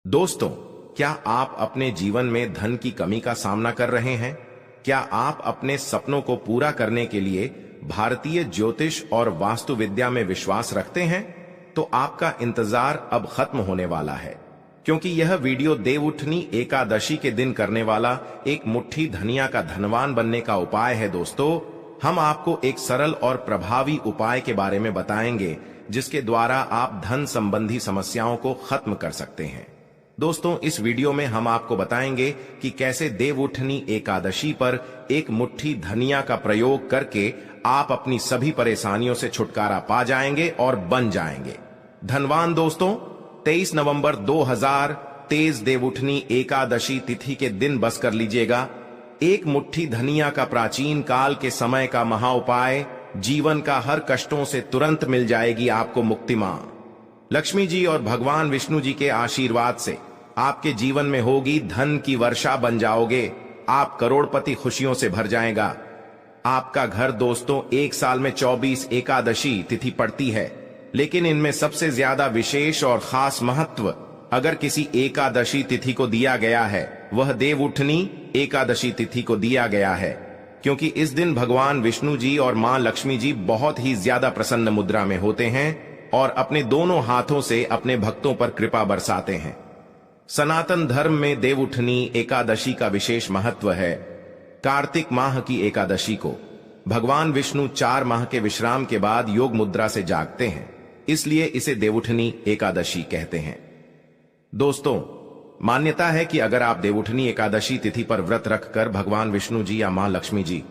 दोस्तों, क्या आप अपने जीवन में धन की कमी का सामना कर रहे हैं? क्या आप अपने सपनों को पूरा करने के लिए भारतीय ज्योतिष और वास्तुविद्या में विश्वास रखते हैं? तो आपका इंतजार अब खत्म होने वाला है, क्योंकि यह वीडियो देवउठनी एकादशी के दिन करने वाला एक मुट्ठी धनिया का धनवान बनने का उपाय है। दोस्तों, हम आपको एक सरल और प्रभावी उपाय के बारे में बताएंगे, जिसके द्वारा आप धन संबंधी समस्याओं को खत्म कर सकते हैं। दोस्तों, इस वीडियो में हम आपको बताएंगे कि कैसे देवउठनी एकादशी पर एक मुट्ठी धनिया का प्रयोग करके आप अपनी सभी परेशानियों से छुटकारा पा जाएंगे और बन जाएंगे धनवान। दोस्तों, 23 नवंबर 2023 देवउठनी एकादशी तिथि के दिन बस कर लीजिएगा। एक मुट्ठी धनिया का प्राचीन काल के समय का महा उपाय, जीवन का हर कष्टों से तुरंत मिल जाएगी आपको मुक्ति। मां लक्ष्मी जी और भगवान विष्णु जी के आशीर्वाद से आपके जीवन में होगी धन की वर्षा, बन जाओगे आप करोड़पति, खुशियों से भर जाएगा आपका घर। दोस्तों, एक साल में 24 एकादशी तिथि पड़ती है, लेकिन इनमें सबसे ज्यादा विशेष और खास महत्व अगर किसी एकादशी तिथि को दिया गया है, वह देवउठनी एकादशी तिथि को दिया गया है, क्योंकि इस दिन भगवान विष्णु जी और मां लक्ष्मी जी बहुत ही ज्यादा प्रसन्न मुद्रा में होते हैं और अपने दोनों हाथों से अपने भक्तों पर कृपा बरसाते हैं। सनातन धर्म में देवउठनी एकादशी का विशेष महत्व है। कार्तिक माह की एकादशी को भगवान विष्णु 4 माह के विश्राम के बाद योग मुद्रा से जागते हैं, इसलिए इसे देवउठनी एकादशी कहते हैं। दोस्तों, मान्यता है कि अगर आप देवउठनी एकादशी तिथि पर व्रत रखकर भगवान विष्णु जी या मां लक्ष्मी जी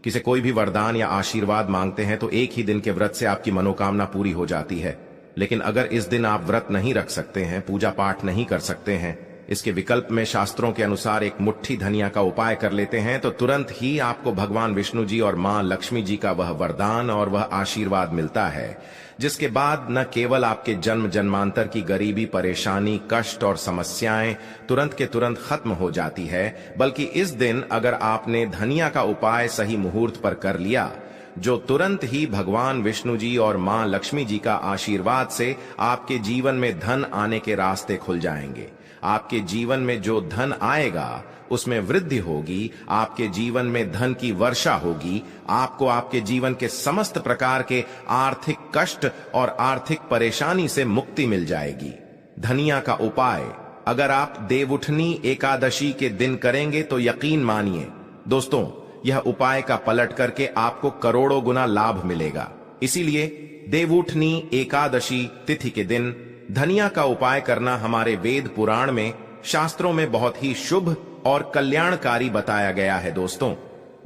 किसी कोई भी वरदान या आशीर्वाद मांगते हैं, तो एक ही दिन के व्रत से आपकी मनोकामना पूरी हो जाती है। लेकिन अगर इस दिन आप व्रत नहीं रख सकते हैं, पूजा पाठ नहीं कर सकते हैं, इसके विकल्प में शास्त्रों के अनुसार एक मुट्ठी धनिया का उपाय कर लेते हैं, तो तुरंत ही आपको भगवान विष्णु जी और मां लक्ष्मी जी का वह वरदान और वह आशीर्वाद मिलता है, जिसके बाद न केवल आपके जन्म जन्मांतर की गरीबी, परेशानी, कष्ट और समस्याएं तुरंत के तुरंत खत्म हो जाती है, बल्कि इस दिन अगर आपने धनिया का उपाय सही मुहूर्त पर कर लिया, जो तुरंत ही भगवान विष्णु जी और मां लक्ष्मी जी का आशीर्वाद से आपके जीवन में धन आने के रास्ते खुल जाएंगे। आपके जीवन में जो धन आएगा उसमें वृद्धि होगी, आपके जीवन में धन की वर्षा होगी, आपको आपके जीवन के समस्त प्रकार के आर्थिक कष्ट और आर्थिक परेशानी से मुक्ति मिल जाएगी। धनिया का उपाय अगर आप देवउठनी एकादशी के दिन करेंगे तो यकीन मानिए दोस्तों, यह उपाय का पलट करके आपको करोड़ों गुना लाभ मिलेगा। इसीलिए देवउठनी एकादशी तिथि के दिन धनिया का उपाय करना हमारे वेद पुराण में, शास्त्रों में बहुत ही शुभ और कल्याणकारी बताया गया है। दोस्तों,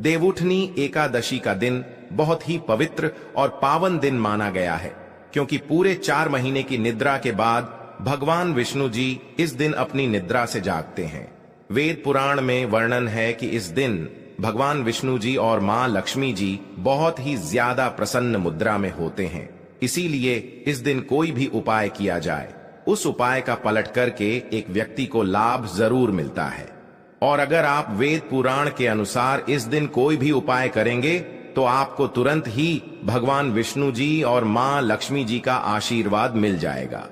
देवउठनी एकादशी का दिन बहुत ही पवित्र और पावन दिन माना गया है, क्योंकि पूरे 4 महीने की निद्रा के बाद भगवान विष्णु जी इस दिन अपनी निद्रा से जागते हैं। वेद पुराण में वर्णन है कि इस दिन भगवान विष्णु जी और मां लक्ष्मी जी बहुत ही ज्यादा प्रसन्न मुद्रा में होते हैं। इसीलिए इस दिन कोई भी उपाय किया जाए, उस उपाय का पलट करके एक व्यक्ति को लाभ जरूर मिलता है। और अगर आप वेद पुराण के अनुसार इस दिन कोई भी उपाय करेंगे, तो आपको तुरंत ही भगवान विष्णु जी और मां लक्ष्मी जी का आशीर्वाद मिल जाएगा।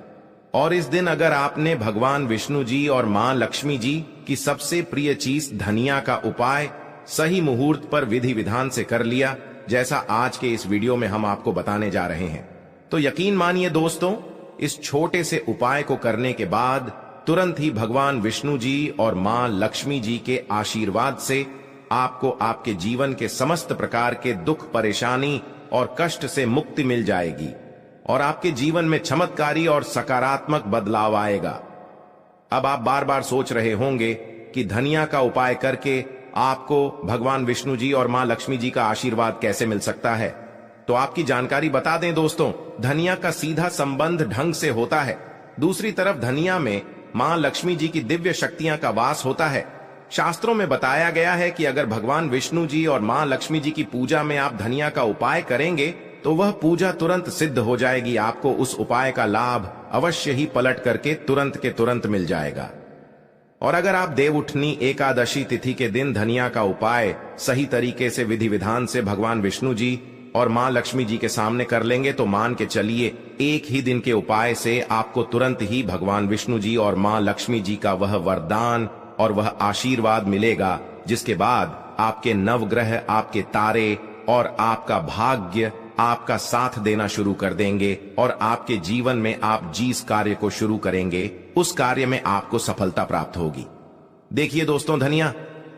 और इस दिन अगर आपने भगवान विष्णु जी और मां लक्ष्मी जी की सबसे प्रिय चीज धनिया का उपाय सही मुहूर्त पर विधि विधान से कर लिया, जैसा आज के इस वीडियो में हम आपको बताने जा रहे हैं, तो यकीन मानिए दोस्तों, इस छोटे से उपाय को करने के बाद तुरंत ही भगवान विष्णु जी और मां लक्ष्मी जी के आशीर्वाद से आपको आपके जीवन के समस्त प्रकार के दुख, परेशानी और कष्ट से मुक्ति मिल जाएगी और आपके जीवन में चमत्कारी और सकारात्मक बदलाव आएगा। अब आप बार बार सोच रहे होंगे कि धनिया का उपाय करके आपको भगवान विष्णु जी और मां लक्ष्मी जी का आशीर्वाद कैसे मिल सकता है। तो आपकी जानकारी बता दें दोस्तों, धनिया का सीधा संबंध ढंग से होता है। दूसरी तरफ धनिया में मां लक्ष्मी जी की दिव्य शक्तियां का वास होता है। शास्त्रों में बताया गया है कि अगर भगवान विष्णु जी और मां लक्ष्मी जी की पूजा में आप धनिया का उपाय करेंगे, तो वह पूजा तुरंत सिद्ध हो जाएगी। आपको उस उपाय का लाभ अवश्य ही पलट करके तुरंत के तुरंत मिल जाएगा। और अगर आप देवउठनी एकादशी तिथि के दिन धनिया का उपाय सही तरीके से विधि विधान से भगवान विष्णु जी और मां लक्ष्मी जी के सामने कर लेंगे तो मान के चलिए एक ही दिन के उपाय से आपको तुरंत ही भगवान विष्णु जी और मां लक्ष्मी जी का वह वरदान और वह आशीर्वाद मिलेगा, जिसके बाद आपके नवग्रह, आपके तारे और आपका भाग्य आपका साथ देना शुरू कर देंगे और आपके जीवन में आप जिस कार्य को शुरू करेंगे उस कार्य में आपको सफलता प्राप्त होगी। देखिए दोस्तों, धनिया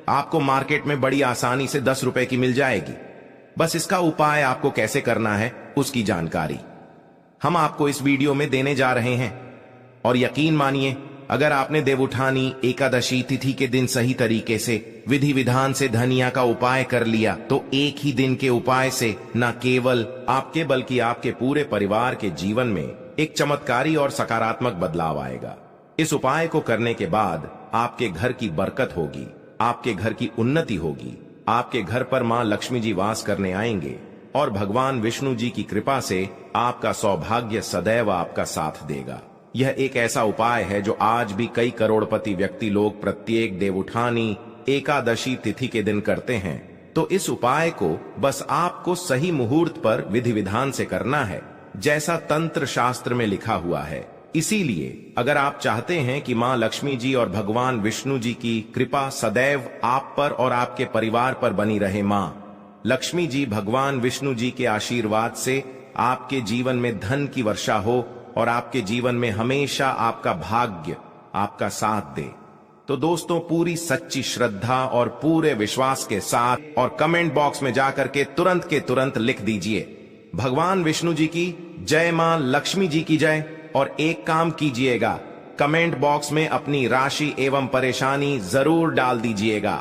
आपको मार्केट में बड़ी आसानी से 10 रुपए की मिल जाएगी। बस इसका उपाय आपको कैसे करना है उसकी जानकारी हम आपको इस वीडियो में देने जा रहे हैं। और यकीन मानिए, अगर आपने देवउठानी एकादशी तिथि के दिन सही तरीके से विधि विधान से धनिया का उपाय कर लिया तो एक ही दिन के उपाय से न केवल आपके बल्कि आपके पूरे परिवार के जीवन में एक चमत्कारी और सकारात्मक बदलाव आएगा। इस उपाय को करने के बाद आपके घर की बरकत होगी, आपके घर की उन्नति होगी, आपके घर पर मां लक्ष्मी जी वास करने आएंगे और भगवान विष्णु जी की कृपा से आपका सौभाग्य सदैव आपका साथ देगा। यह एक ऐसा उपाय है जो आज भी कई करोड़पति व्यक्ति लोग प्रत्येक देवउठानी एकादशी तिथि के दिन करते हैं। तो इस उपाय को बस आपको सही मुहूर्त पर विधि विधान से करना है, जैसा तंत्र शास्त्र में लिखा हुआ है। इसीलिए अगर आप चाहते हैं कि मां लक्ष्मी जी और भगवान विष्णु जी की कृपा सदैव आप पर और आपके परिवार पर बनी रहे, मां लक्ष्मी जी भगवान विष्णु जी के आशीर्वाद से आपके जीवन में धन की वर्षा हो और आपके जीवन में हमेशा आपका भाग्य आपका साथ दे, तो दोस्तों पूरी सच्ची श्रद्धा और पूरे विश्वास के साथ और कमेंट बॉक्स में जाकर के तुरंत के तुरंत लिख दीजिए, भगवान विष्णु जी की जय, मां लक्ष्मी जी की जय। और एक काम कीजिएगा, कमेंट बॉक्स में अपनी राशि एवं परेशानी जरूर डाल दीजिएगा,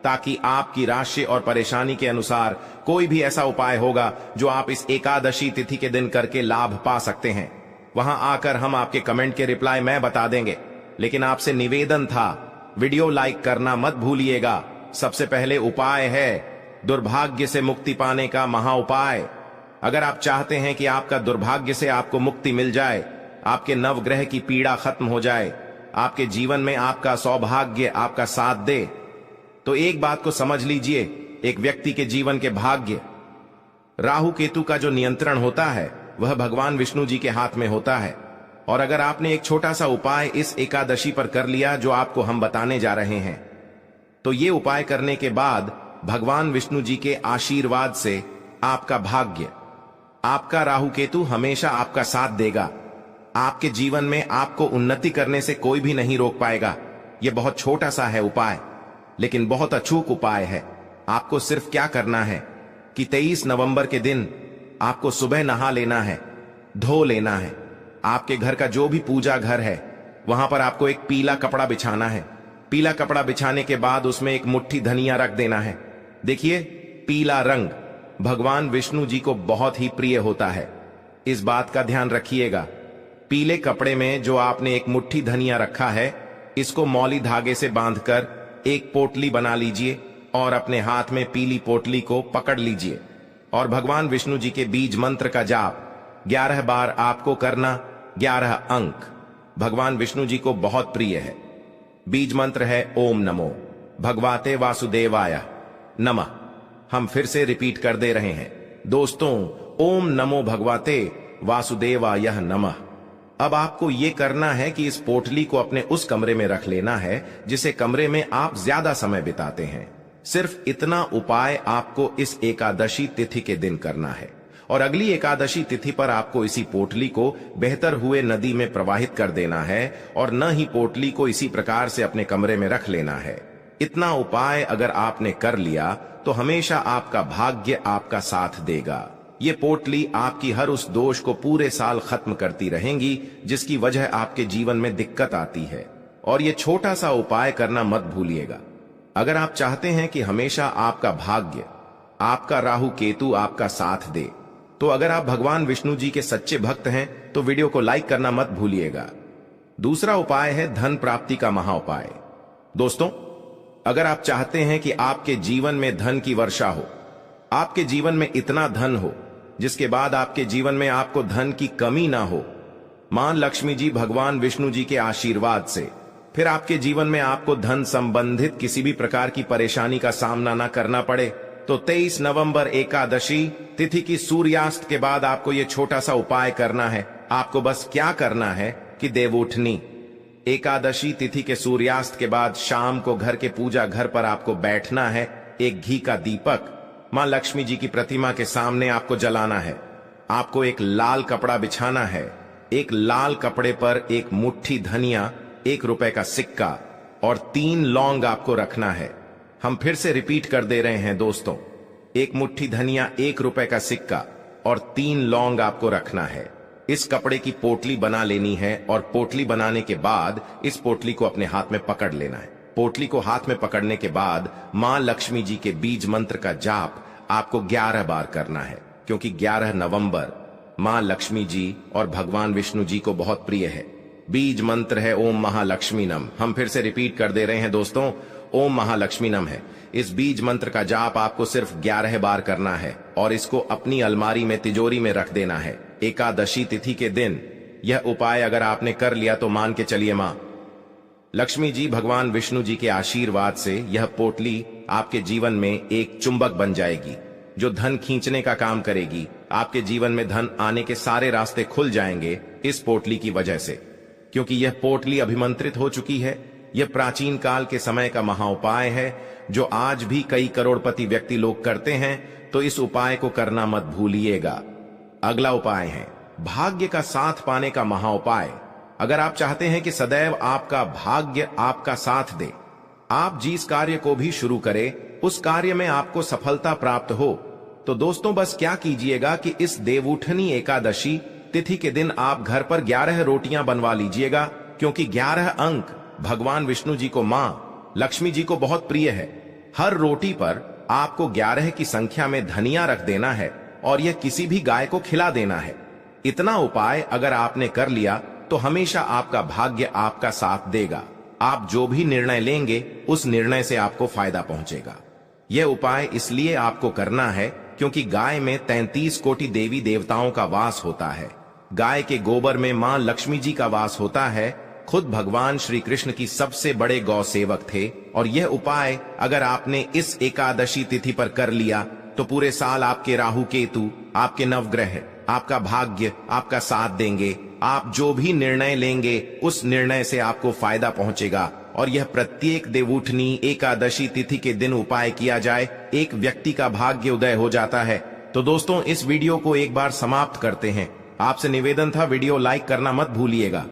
ताकि आपकी राशि और परेशानी के अनुसार कोई भी ऐसा उपाय होगा जो आप इस एकादशी तिथि के दिन करके लाभ पा सकते हैं। वहां आकर हम आपके कमेंट के रिप्लाई मैं बता देंगे। लेकिन आपसे निवेदन था, वीडियो लाइक करना मत भूलिएगा। सबसे पहले उपाय है दुर्भाग्य से मुक्ति पाने का महा उपाय। अगर आप चाहते हैं कि आपका दुर्भाग्य से आपको मुक्ति मिल जाए, आपके नवग्रह की पीड़ा खत्म हो जाए, आपके जीवन में आपका सौभाग्य आपका साथ दे, तो एक बात को समझ लीजिए, एक व्यक्ति के जीवन के भाग्य राहु केतु का जो नियंत्रण होता है वह भगवान विष्णु जी के हाथ में होता है। और अगर आपने एक छोटा सा उपाय इस एकादशी पर कर लिया जो आपको हम बताने जा रहे हैं, तो ये उपाय करने के बाद भगवान विष्णु जी के आशीर्वाद से आपका भाग्य, आपका राहु केतु हमेशा आपका साथ देगा। आपके जीवन में आपको उन्नति करने से कोई भी नहीं रोक पाएगा। यह बहुत छोटा सा है उपाय, लेकिन बहुत अचूक उपाय है। आपको सिर्फ क्या करना है कि 23 नवंबर के दिन आपको सुबह नहा लेना है, धो लेना है। आपके घर का जो भी पूजा घर है वहां पर आपको एक पीला कपड़ा बिछाना है। पीला कपड़ा बिछाने के बाद उसमें एक मुट्ठी धनिया रख देना है। देखिए, पीला रंग भगवान विष्णु जी को बहुत ही प्रिय होता है, इस बात का ध्यान रखिएगा। पीले कपड़े में जो आपने एक मुट्ठी धनिया रखा है, इसको मौली धागे से बांधकर एक पोटली बना लीजिए और अपने हाथ में पीली पोटली को पकड़ लीजिए और भगवान विष्णु जी के बीज मंत्र का जाप 11 बार आपको करना। 11 अंक भगवान विष्णु जी को बहुत प्रिय है। बीज मंत्र है ओम नमो भगवते वासुदेवाय नमः। हम फिर से रिपीट कर दे रहे हैं दोस्तों, ओम नमो भगवते वासुदेवाय नमः। अब आपको यह करना है कि इस पोटली को अपने उस कमरे में रख लेना है जिसे कमरे में आप ज्यादा समय बिताते हैं। सिर्फ इतना उपाय आपको इस एकादशी तिथि के दिन करना है और अगली एकादशी तिथि पर आपको इसी पोटली को बेहतर हुए नदी में प्रवाहित कर देना है और न ही पोटली को इसी प्रकार से अपने कमरे में रख लेना है। इतना उपाय अगर आपने कर लिया तो हमेशा आपका भाग्य आपका साथ देगा। ये पोटली आपकी हर उस दोष को पूरे साल खत्म करती रहेंगी जिसकी वजह आपके जीवन में दिक्कत आती है। और ये छोटा सा उपाय करना मत भूलिएगा। अगर आप चाहते हैं कि हमेशा आपका भाग्य, आपका राहु केतु आपका साथ दे, तो अगर आप भगवान विष्णु जी के सच्चे भक्त हैं तो वीडियो को लाइक करना मत भूलिएगा। दूसरा उपाय है धन प्राप्ति का महा उपाय। दोस्तों, अगर आप चाहते हैं कि आपके जीवन में धन की वर्षा हो, आपके जीवन में इतना धन हो जिसके बाद आपके जीवन में आपको धन की कमी ना हो, मां लक्ष्मी जी भगवान विष्णु जी के आशीर्वाद से, फिर आपके जीवन में आपको धन संबंधित किसी भी प्रकार की परेशानी का सामना ना करना पड़े, तो 23 नवंबर एकादशी तिथि की सूर्यास्त के बाद आपको यह छोटा सा उपाय करना है। आपको बस क्या करना है कि देवउठनी एकादशी तिथि के सूर्यास्त के बाद शाम को घर के पूजा घर पर आपको बैठना है। एक घी का दीपक मां लक्ष्मी जी की प्रतिमा के सामने आपको जलाना है। आपको एक लाल कपड़ा बिछाना है। एक लाल कपड़े पर एक मुट्ठी धनिया, 1 रुपए का सिक्का और 3 लौंग आपको रखना है। हम फिर से रिपीट कर दे रहे हैं दोस्तों, एक मुट्ठी धनिया, 1 रुपए का सिक्का और 3 लौंग आपको रखना है। इस कपड़े की पोटली बना लेनी है और पोटली बनाने के बाद इस पोटली को अपने हाथ में पकड़ लेना है। पोटली को हाथ में पकड़ने के बाद मां लक्ष्मी जी के बीज मंत्र का जाप आपको 11 बार करना है, क्योंकि 11 नवंबर मां लक्ष्मी जी और भगवान विष्णु जी को बहुत प्रिय है। बीज मंत्र है ओम महालक्ष्मी नम। हम फिर से रिपीट कर दे रहे हैं दोस्तों, ओम महालक्ष्मी नम है। इस बीज मंत्र का जाप आपको सिर्फ 11 बार करना है और इसको अपनी अलमारी में, तिजोरी में रख देना है। एकादशी तिथि के दिन यह उपाय अगर आपने कर लिया तो मान के चलिए मां लक्ष्मी जी, भगवान विष्णु जी के आशीर्वाद से यह पोटली आपके जीवन में एक चुंबक बन जाएगी जो धन खींचने का काम करेगी। आपके जीवन में धन आने के सारे रास्ते खुल जाएंगे इस पोटली की वजह से, क्योंकि यह पोटली अभिमंत्रित हो चुकी है। यह प्राचीन काल के समय का महाउपाय है जो आज भी कई करोड़पति व्यक्ति लोग करते हैं, तो इस उपाय को करना मत भूलिएगा। अगला उपाय है भाग्य का साथ पाने का महाउपाय। अगर आप चाहते हैं कि सदैव आपका भाग्य आपका साथ दे, आप जिस कार्य को भी शुरू करें उस कार्य में आपको सफलता प्राप्त हो, तो दोस्तों बस क्या कीजिएगा कि इस देवउठनी एकादशी तिथि के दिन आप घर पर 11 रोटियां बनवा लीजिएगा, क्योंकि 11 अंक भगवान विष्णु जी को, मां लक्ष्मी जी को बहुत प्रिय है। हर रोटी पर आपको 11 की संख्या में धनिया रख देना है और यह किसी भी गाय को खिला देना है। इतना उपाय अगर आपने कर लिया तो हमेशा आपका भाग्य आपका साथ देगा। आप जो भी निर्णय लेंगे उस निर्णय से आपको फायदा पहुंचेगा। यह उपाय इसलिए आपको करना है क्योंकि गाय में 33 कोटि देवी देवताओं का वास होता है। गाय के गोबर में मां लक्ष्मी जी का वास होता है। खुद भगवान श्री कृष्ण की सबसे बड़े गौ सेवक थे और यह उपाय अगर आपने इस एकादशी तिथि पर कर लिया तो पूरे साल आपके राहु केतु, आपके नवग्रह आपका भाग्य आपका साथ देंगे। आप जो भी निर्णय लेंगे उस निर्णय से आपको फायदा पहुंचेगा। और यह प्रत्येक देवउठनी एकादशी तिथि के दिन उपाय किया जाए, एक व्यक्ति का भाग्य उदय हो जाता है। तो दोस्तों इस वीडियो को एक बार समाप्त करते हैं। आपसे निवेदन था वीडियो लाइक करना मत भूलिएगा।